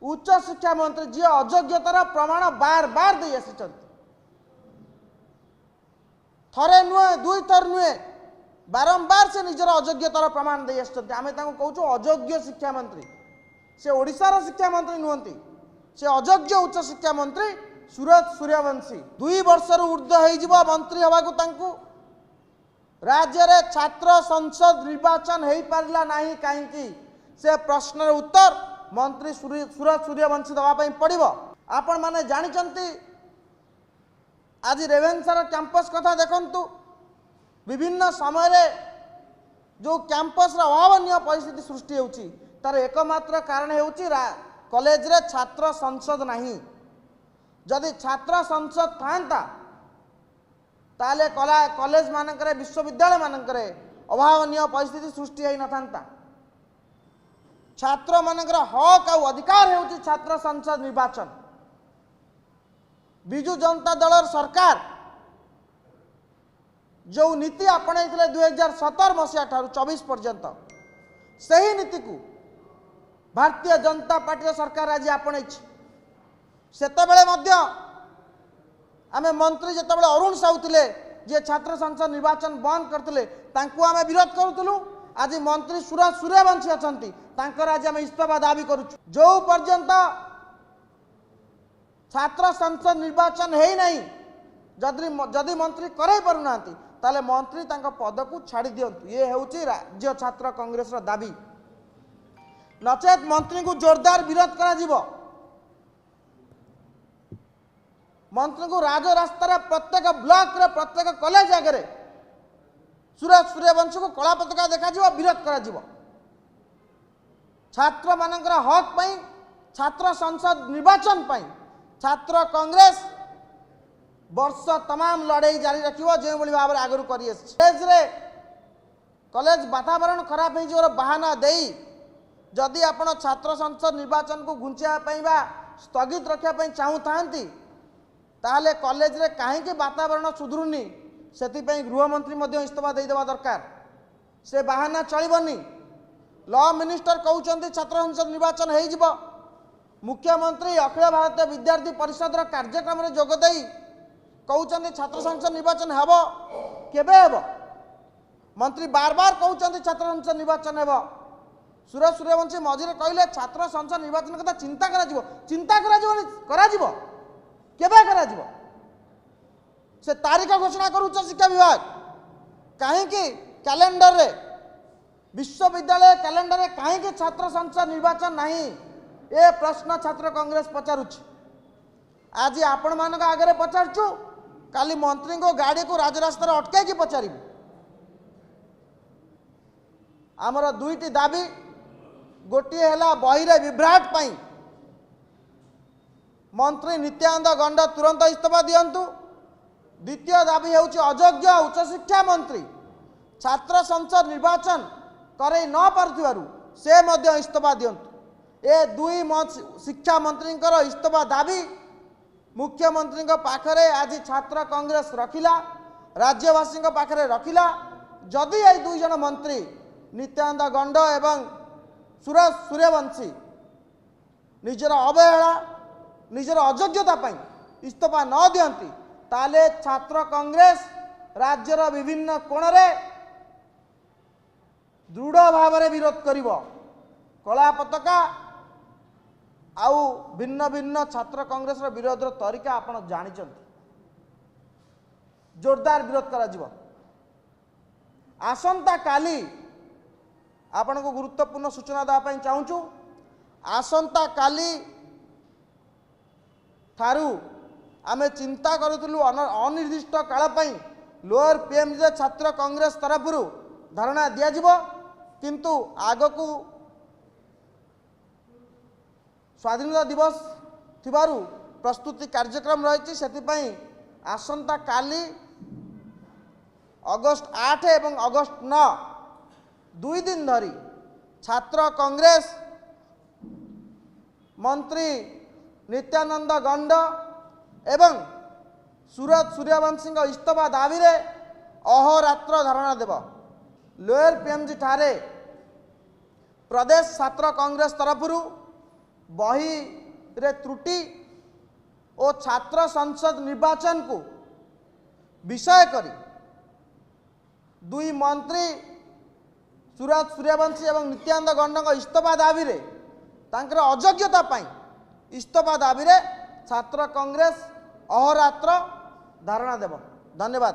उच्च शिक्षा मंत्री जी अयोग्यतार प्रमाण बार बार दे आसी थरे नुहे दुई थर नुहे बारंबार से निजर अयोग्यतार प्रमाण दे आम कहूँ अयोग्य शिक्षा मंत्री से ओडिशार शिक्षा मंत्री नुहति से अयोग्य उच्च शिक्षा मंत्री सुरत सूर्यवंशी 2 वर्ष ऊर्ध्व हो मंत्री हवाकू राज्य रे छात्र संसद निर्वाचन हो पारा ना कहीं से प्रश्नर उत्तर मंत्री सुरत सूर्यवंशी दवाई पड़ो। आपण माने जानी आज रेवेन्सार कैंपस कथा देखंतु विभिन्न समय रे जो कैंपस अभावनीय परिस्थिति सृष्टि होउची तार एकमात्र कारण होउची कॉलेज रे छात्र संसद नहीं। जदि छात्र संसद था ताले कॉलेज मानकरे विश्वविद्यालय मानकरे अभावनीय परिस्थिति सृष्टि होई न थांता। छात्र मानकर हक आ अधिकार होउची छात्र संसद निर्वाचन। बिजु जनता दल सरकार जो नीति आपणे 2017 मसीहा ठारू 24 पर्यंत सही नीति को भारतीय जनता पार्टी सरकार आज आपणे सेतेबेले मध्य आमे मंत्री जेतेबेले अरुण साहू थिले जे छात्र संसद निर्वाचन बंद करथिले तांको आमे विरोध करूथलु। आज मंत्री सुरत सूर्यवंशी अछंती तांकर आज आमे इस्तीफा दाबी करूछु। जो पर्यंत छात्र संसद निर्वाचन है नहीं जदि मंत्री करे पारुनांती ताले मंत्री तांका पद को छाड़ी दियंतु। ये हेउची राज्य छात्र कांग्रेस रा दाबी। नचेत मंत्री को जोरदार विरोध करा जिवो। मंत्री को राज रास्तार प्रत्येक ब्लॉक रे प्रत्येक कॉलेज आगे सुरत सूर्यवंशी को कला पताका देखा जिवो विरोध करा जिवो। छात्र मानकर हक पई छात्र संसद निर्वाचन पई छात्र कांग्रेस वर्ष तमाम लड़ाई जारी रखिबो जे बली भाव आगु करी कॉलेज वातावरण खराब हो बहाना देई जदि आपण छात्र संसद निर्वाचन को घुंचा स्थगित रखा चाहू थांती ताहले कॉलेज रे कहीं वातावरण सुधरुनी से गृहमंत्री इस्तीफा देदेवा दरकार। से बहाना चलबनी। लॉ मिनिस्टर कहते छात्र संसद निर्वाचन हो मुख्यमंत्री अखिल भारतीय विद्यार्थी परिषद कार्यक्रम में जोगदे कहते छात्र संसद निर्वाचन हेब केबे हेब। मंत्री बार बार कहते छात्र संसद निर्वाचन हेब। सुरत सूर्यवंशी मझे कहले छात्र संसद निर्वाचन कथा चिंता करा केबे करा से तारीख घोषणा कर उच्च शिक्षा विभाग कहीं कैलेंडर रे विश्वविद्यालय कैलेंडर रे कहीं छात्र संसद निर्वाचन नहीं ए प्रश्न छात्र कांग्रेस पचारुच। आज आपण मान आगे पचारचु काली मंत्री को गाड़ी को राजरास्तार अटकई पचारू। आमर दुईटी दाबी गोटे है बही विभ्राट पाई मंत्री नित्यानंद गंड तुरंत इस्तीफा दियंतु। द्वितीय दाबी होउची अयोग्य उच्च शिक्षा मंत्री छात्र संसद निर्वाचन करे न पारुथिबारु से मध्य इस्तीफा दियंतु। ए दुई शिक्षा मंत्री इस्तीफा दाबी मुख्यमंत्री पाखरे आज छात्र कांग्रेस रखिला राज्यवासी पाखरे रखिला। जदि ए दुई जन मंत्री नित्यानंद गंड एवं सुरत सूर्यवंशी निजर अवहेला निजर अयोग्यता इस्तीफा न दियंती ताले छात्र कांग्रेस राज्यर विभिन्न कोण रे दृढ़ भाव में विरोध करिवो। कला पताका आउ भिन्न भिन्न छात्र कांग्रेस विरोध तरीका आपण जानिछन। जोरदार विरोध करा जिवो। आसंता काली आपण को गुरुत्वपूर्ण सूचना देवाई चाहूँ। आसंता काली ठारू आमे चिंता करूँ अनिर्दिष्ट काल लोअर पीएमजी छात्र कांग्रेस तरफ धारणा दिज्व किंतु आगकू स्वाधीनता दिवस थिबारु प्रस्तुति कार्यक्रम रही आसंता काली अगस्ट 8 एवं अगस्ट 9 दुई दिन धरी छात्र कांग्रेस मंत्री नित्यानंद गंड एवं सुरत सूर्यवंशी इस्तीफा दाबी रे अहोरात्र धारणा देव। लोअर पीएमजी ठारे प्रदेश छात्र कांग्रेस तरफ बही रे त्रुटि और छात्र संसद निर्वाचन को विषय करी दुई मंत्री सूरज सूर्यवंशी एवं नित्यानंद गंड इस्तफा दाबी रे तांकर अयोग्यता पाई इस्तफा दाबी रे छात्र कांग्रेस अहोरात्र धारणा देव। धन्यवाद।